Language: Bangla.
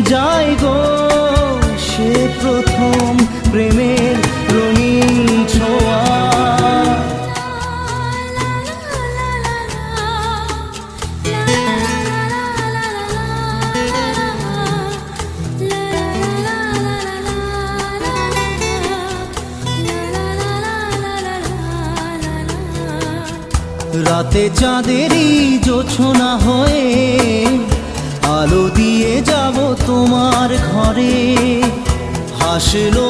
যাই গো সে প্রথম প্রেমের রঙিন ছোঁয়া। রাতে চাঁদেরই জোছনা হয়ে আলো দিয়ে যাব তোমার ঘরে। হাসলো